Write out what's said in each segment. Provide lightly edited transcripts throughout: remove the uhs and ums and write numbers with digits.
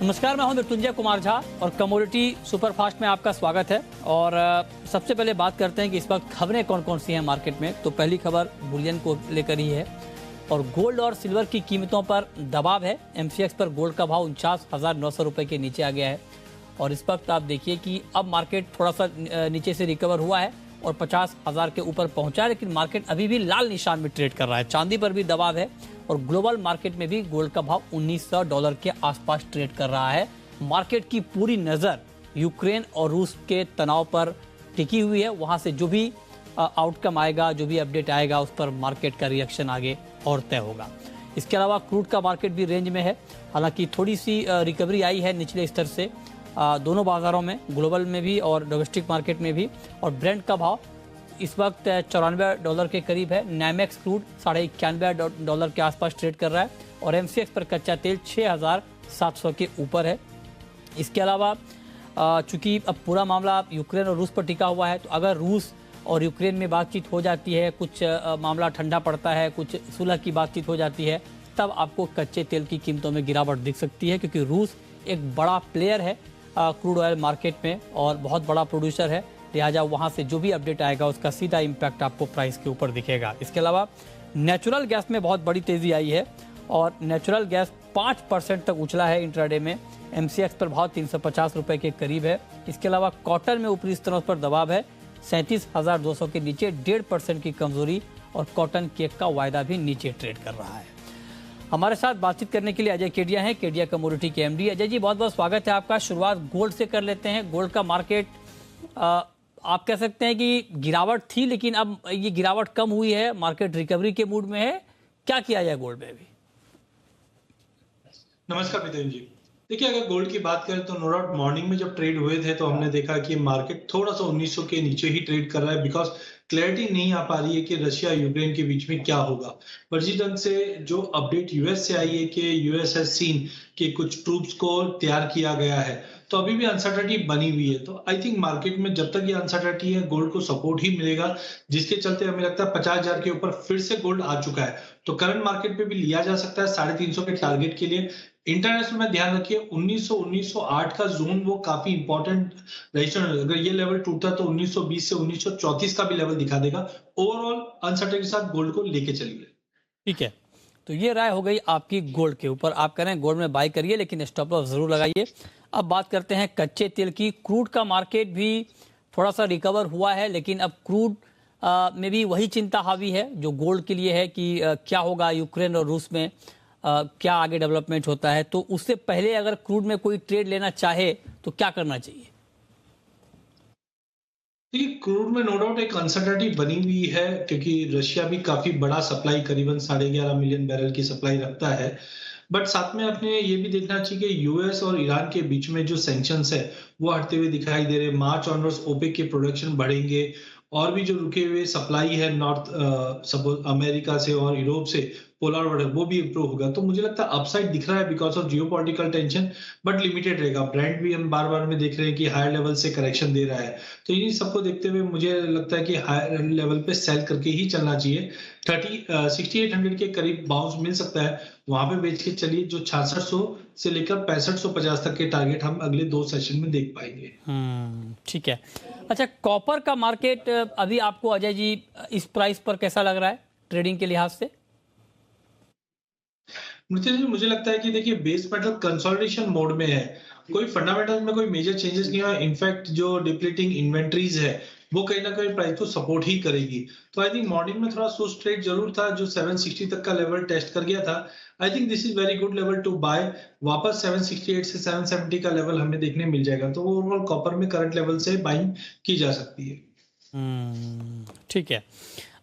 नमस्कार, मैं हूं मृत्युंजय कुमार झा और कमोडिटी सुपरफास्ट में आपका स्वागत है। और सबसे पहले बात करते हैं कि इस वक्त खबरें कौन कौन सी हैं मार्केट में। तो पहली खबर बुलियन को लेकर ही है और गोल्ड और सिल्वर की कीमतों पर दबाव है। एमसीएक्स पर गोल्ड का भाव 49,900 रुपये के नीचे आ गया है और इस वक्त आप देखिए कि अब मार्केट थोड़ा सा नीचे से रिकवर हुआ है और 50,000 के ऊपर पहुंचा है, लेकिन मार्केट अभी भी लाल निशान में ट्रेड कर रहा है। चांदी पर भी दबाव है और ग्लोबल मार्केट में भी गोल्ड का भाव $1900 के आसपास ट्रेड कर रहा है। मार्केट की पूरी नज़र यूक्रेन और रूस के तनाव पर टिकी हुई है। वहां से जो भी आउटकम आएगा, जो भी अपडेट आएगा, उस पर मार्केट का रिएक्शन आगे और तय होगा। इसके अलावा क्रूड का मार्केट भी रेंज में है, हालांकि थोड़ी सी रिकवरी आई है निचले स्तर से दोनों बाजारों में, ग्लोबल में भी और डोमेस्टिक मार्केट में भी। और ब्रेंट का भाव इस वक्त $94 के करीब है। नैमेक्स क्रूड $91.5 के आसपास ट्रेड कर रहा है और एमसीएक्स पर कच्चा तेल 6,700 के ऊपर है। इसके अलावा चूंकि अब पूरा मामला यूक्रेन और रूस पर टिका हुआ है, तो अगर रूस और यूक्रेन में बातचीत हो जाती है, कुछ मामला ठंडा पड़ता है, कुछ सुलह की बातचीत हो जाती है, तब आपको कच्चे तेल की कीमतों में गिरावट दिख सकती है, क्योंकि रूस एक बड़ा प्लेयर है क्रूड ऑयल मार्केट में और बहुत बड़ा प्रोड्यूसर है। लिहाजा वहाँ से जो भी अपडेट आएगा उसका सीधा इम्पैक्ट आपको प्राइस के ऊपर दिखेगा। इसके अलावा नेचुरल गैस में बहुत बड़ी तेज़ी आई है और नेचुरल गैस 5% तक उछला है इंट्राडे में। एमसीएक्स पर भाव 350 रुपये के करीब है। इसके अलावा कॉटन में ऊपरी स्तरों पर दबाव है, 37,200 के नीचे 1.5% की कमजोरी और कॉटन केक का वायदा भी नीचे ट्रेड कर रहा है। हमारे साथ बातचीत करने के लिए अजय केडिया हैं, केडिया कमोडिटी के एमडी। अजय जी, बहुत बहुत स्वागत है आपका। शुरुआत गोल्ड से कर लेते हैं। गोल्ड का मार्केट आप कह सकते हैं कि गिरावट थी, लेकिन अब ये गिरावट कम हुई है, मार्केट रिकवरी के मूड में है। क्या किया जाए गोल्ड में अभी? नमस्कार मितेन जी। देखिए, अगर गोल्ड की बात करें तो नो डाउट मॉर्निंग में जब ट्रेड हुए थे तो हमने देखा कि मार्केट थोड़ा सा 1900 के नीचे ही ट्रेड कर रहा है, बिकॉज क्लैरिटी नहीं आ पा रही है कि रशिया यूक्रेन के बीच में क्या होगा। पर जिस ढंग से जो अपडेट यूएस से आई है कि यूएस हैज सीन कि कुछ ट्रूप्स को तैयार किया गया है, तो अभी भी अनसर्टेनिटी बनी हुई है। तो आई थिंक मार्केट में जब तक ये अनसर्टेनिटी है, गोल्ड को सपोर्ट ही मिलेगा, जिसके चलते हमें लगता है 50,000 के ऊपर फिर से गोल्ड आ चुका है। तो करंट मार्केट पे भी लिया जा सकता है 350 के टारगेट के लिए। इंटरनेशनल में ध्यान रखिए 1908 का जोन वो काफी इंपॉर्टेंट रेजिस्टेंस, अगर ये लेवल टूटा तो 1920 से 1934 का भी लेवल दिखा देगा। ओवरऑल अनसर्टेनिटी के साथ गोल्ड को लेके चलिए। ठीक है, तो ये राय हो गई आपकी गोल्ड के ऊपर। आप कह रहे हैं गोल्ड में बाय करिए, लेकिन स्टॉप लॉस जरूर लगाइए। अब बात करते हैं कच्चे तेल की। क्रूड का मार्केट भी थोड़ा सा रिकवर हुआ है, लेकिन अब क्रूड में भी वही चिंता हावी है जो गोल्ड के लिए है कि क्या होगा यूक्रेन और रूस में, क्या आगे डेवलपमेंट होता है। तो उससे पहले अगर क्रूड में कोई ट्रेड लेना चाहे तो क्या करना चाहिए? देखिए, क्रूड में नो डाउट एक अनसर्टेनिटी बनी हुई है, क्योंकि रशिया भी काफी बड़ा सप्लाई, करीबन 11.5 मिलियन बैरल की सप्लाई रखता है। बट साथ में अपने ये भी देखना चाहिए कि यूएस और ईरान के बीच में जो सैंक्शंस है वो हटते हुए दिखाई दे रहे। मार्च ऑनवर्ड्स ओपेक के प्रोडक्शन बढ़ेंगे और भी जो रुके हुए सप्लाई है नॉर्थ सपोज अमेरिका से और यूरोप से, पोलर वाटर, वो भी इंप्रूव होगा। तो मुझे लगता है अपसाइड दिख रहा है because of geopolitical tension, but limited रहेगा। ब्रांड भी हम बार बार में देख रहे हैं कि हायर लेवल से करेक्शन दे रहा है। तो इन्हीं सबको देखते हुए मुझे लगता है कि हायर लेवल पे सेल करके ही चलना चाहिए। 6800 के करीब बाउंस मिल सकता है, वहां पे बेच के चलिए। जो 6600 से लेकर 6550 तक के टारगेट हम अगले 2 सेशन में देख पाएंगे। ठीक है। अच्छा, कॉपर का मार्केट अभी आपको अजय जी इस प्राइस पर कैसा लग रहा है ट्रेडिंग के लिहाज से? मुझे लगता है कि देखिए, बेस मेटल कंसोलिडेशन मोड में है। कोई फंडामेंटल में कोई मेजर चेंजेस नहीं हुआ। इनफैक्ट जो डिप्लीटिंग इन्वेंट्रीज है वो कहीं ना कहीं प्राइस को सपोर्ट ही करेगी। तो आई थिंक मॉर्निंग में थोड़ा सुस्त ट्रेड जरूर था, जो 760 तक का लेवल टेस्ट कर गया था। I think this is very good level to buy. वापस 768 से 770 का लेवल हमें देखने मिल जाएगा। तो ओवरऑल कॉपर में करंट लेवल से बाइंग की जा सकती है। ठीक है।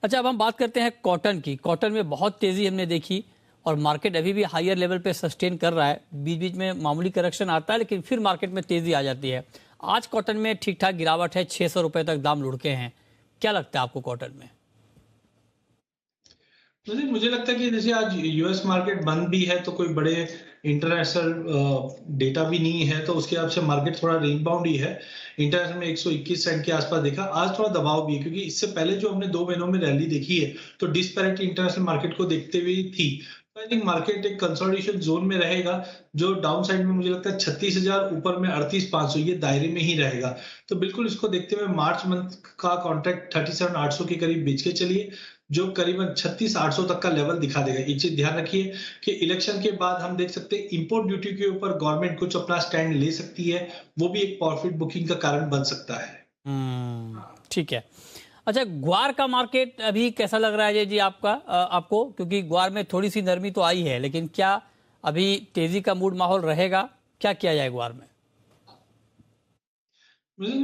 अच्छा, अब हम बात करते हैं कॉटन की। कॉटन में बहुत तेजी हमने देखी और मार्केट अभी भी हायर लेवल पे सस्टेन कर रहा है। बीच बीच में मामूली करेक्शन आता है, लेकिन फिर मार्केट में तेजी आ जाती है। आज कॉटन में ठीक ठाक गिरावट है, 600 रुपए तक दाम लुढ़के हैं। क्या लगता है आपको कॉटन में? मुझे लगता है कि जैसे आज यूएस मार्केट बंद भी है, तो कोई बड़े इंटरनेशनल डेटा भी नहीं है, तो उसके हिसाब से मार्केट थोड़ा रेंज बाउंड ही है। इंटरनेशनल में 121 सेंट के आसपास देखा। आज थोड़ा दबाव भी है, क्योंकि इससे पहले जो हमने 2 महीनों में रैली देखी है तो डिस्पैरिटी इंटरनेशनल मार्केट को देखते हुए थी। आई थिंक मार्केट एक कंसोलिडेशन जोन में रहेगा। जो डाउन साइड में मुझे लगता है 36,000, ऊपर में 38,500, ये दायरे में ही रहेगा। तो बिल्कुल इसको देखते हुए मार्च मंथ का कॉन्ट्रैक्ट 37,800 के करीब बेच के चलिए, जो करीबन 36,800 तक का लेवल दिखा देगा। ये चीज ध्यान रखिए कि इलेक्शन के बाद हम देख सकते हैं इंपोर्ट ड्यूटी के ऊपर गवर्नमेंट कुछ अपना स्टैंड ले सकती है, वो भी एक प्रॉफिट बुकिंग का कारण बन सकता है। ठीक है। अच्छा, ग्वार का मार्केट अभी कैसा लग रहा है जी आपको, क्योंकि ग्वार में थोड़ी सी नरमी तो आई है, लेकिन क्या अभी तेजी का मूड माहौल रहेगा? क्या किया जाए ग्वार में?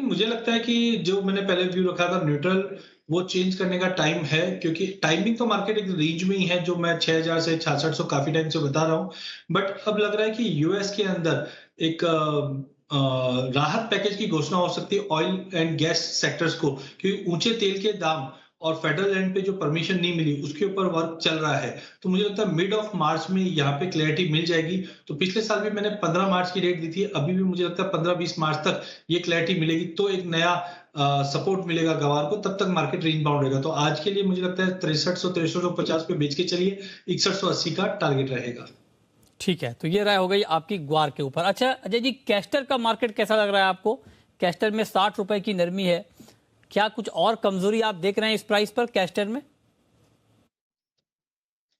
मुझे लगता है कि जो मैंने पहले व्यू रखा था न्यूट्रल, वो चेंज करने का टाइम है, क्योंकि टाइमिंग तो मार्केट एक रेंज में ही है जो मैं 6,000 से 6600 काफी टाइम से बता रहा हूँ। बट अब लग रहा है कि यूएस के अंदर एक राहत पैकेज की घोषणा हो सकती है ऑयल एंड गैस सेक्टर्स को, क्योंकि ऊंचे तेल के दाम और फेडरल एंड पे जो परमिशन नहीं मिली उसके ऊपर वर्क चल रहा है। तो मुझे लगता है मिड ऑफ मार्च में यहाँ पे क्लैरिटी मिल जाएगी। तो पिछले साल भी मैंने 15 मार्च की डेट दी थी, अभी भी मुझे लगता है 15-20 मार्च तक ये क्लैरिटी मिलेगी, तो एक नया सपोर्ट मिलेगा गवार को, तब तक मार्केट रेंज बाउंड रहेगा। तो आज के लिए मुझे लगता है 6300-6350 पे बेच के चलिए, 6180 का टारगेट रहेगा। ठीक है, तो ये राय हो गई आपकी ग्वार के ऊपर। अच्छा अजय जी, कैस्टर का मार्केट कैसा लग रहा है आपको? कैस्टर में 60 रुपए की नरमी है, क्या कुछ और कमजोरी आप देख रहे हैं इस प्राइस पर कैस्टर में?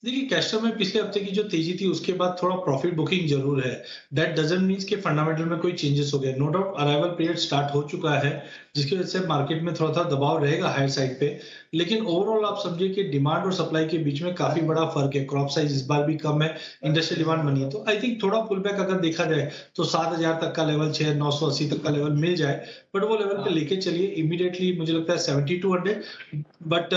देखिए, कैस्टर में पिछले हफ्ते की जो तेजी थी उसके बाद थोड़ा प्रॉफिट बुकिंग जरूर है। दैट डजंट मीन्स कि फंडामेंटल में कोई चेंजेस हो गए। No doubt arrival period start हो चुका है, जिसकी वजह से मार्केट में थोड़ा सा दबाव रहेगा हायर साइड पे। लेकिन ओवरऑल आप समझिए कि डिमांड और सप्लाई के बीच में काफी बड़ा फर्क है। क्रॉप साइज इस बार भी कम है, इंडस्ट्रियल डिमांड बनी है। तो आई थिंक थोड़ा पुल बैक अगर देखा जाए तो 7,000 तक का लेवल, 6,980 तक का लेवल मिल जाए, बट वो लेवल पे लेके चलिए। इमीडिएटली मुझे लगता है 7200, बट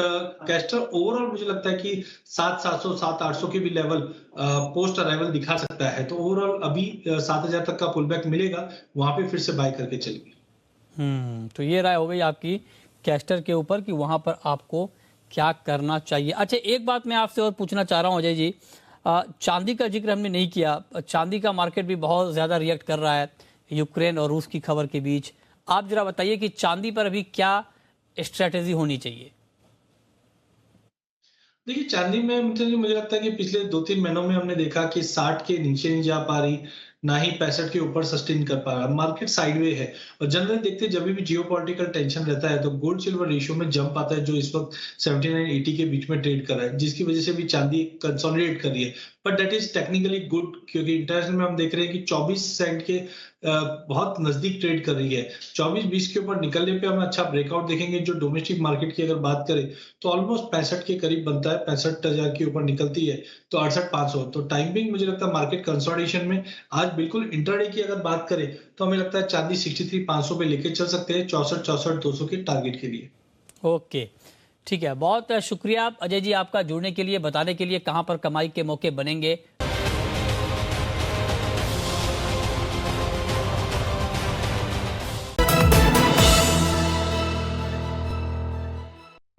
कैस्टर ओवरऑल मुझे लगता है कि 7,700, 7,800 के भी लेवल पोस्ट अराइवल दिखा सकता है। तो ओवरऑल अभी 7,000 तक का पुल बैक मिलेगा, वहां पे फिर से बाय करके चलिए। तो ये राय हो गई आपकी कैस्टर के ऊपर कि वहां पर आपको क्या करना चाहिए। अच्छा, एक बात मैं आपसे और पूछना चाह रहा हूं अजय जी, चांदी का जिक्र हमने नहीं किया। चांदी का मार्केट भी बहुत ज्यादा रिएक्ट कर रहा है यूक्रेन और रूस की खबर के बीच। आप जरा बताइए कि चांदी पर अभी क्या स्ट्रेटेजी होनी चाहिए? देखिए, चांदी में मुझे लगता है कि पिछले 2-3 महीनों में हमने देखा कि 60 के नीचे नहीं जा पा रही, ना ही 65 के ऊपर सस्टेन कर पा रहा। मार्केट साइडवे है, और जनरली देखते हैं जब भी जियोपॉलिटिकल टेंशन रहता है तो गोल्ड सिल्वर रेशियो में जंप आता है, जो इस वक्त 79-80 के बीच में ट्रेड कर रहा है, जिसकी वजह से भी चांदी कंसोलिडेट कर रही है। But that is technically good, क्योंकि इंटरनेशनल में हम देख रहे हैं कि 24 सेंट के बहुत नजदीक ट्रेड कर रही है। 24-20 के ऊपर निकलने पे हम अच्छा ब्रेकआउट देखेंगे। जो डोमेस्टिक मार्केट की अगर बात करें तो ऑलमोस्ट 65 के करीब बनता है, 65,000 के ऊपर निकलती है तो 68,500। तो टाइमिंग मुझे लगता है मार्केट कंसोलिडेशन में आज बिल्कुल इंट्राडे की अगर बात करें तो हमें लगता है चांदी 63,500 पे लेके चल सकते हैं, 64-64-200 के टारगेट के लिए। ओके, ठीक है। बहुत शुक्रिया अजय जी आपका जुड़ने के लिए, बताने के लिए कहां पर कमाई के मौके बनेंगे।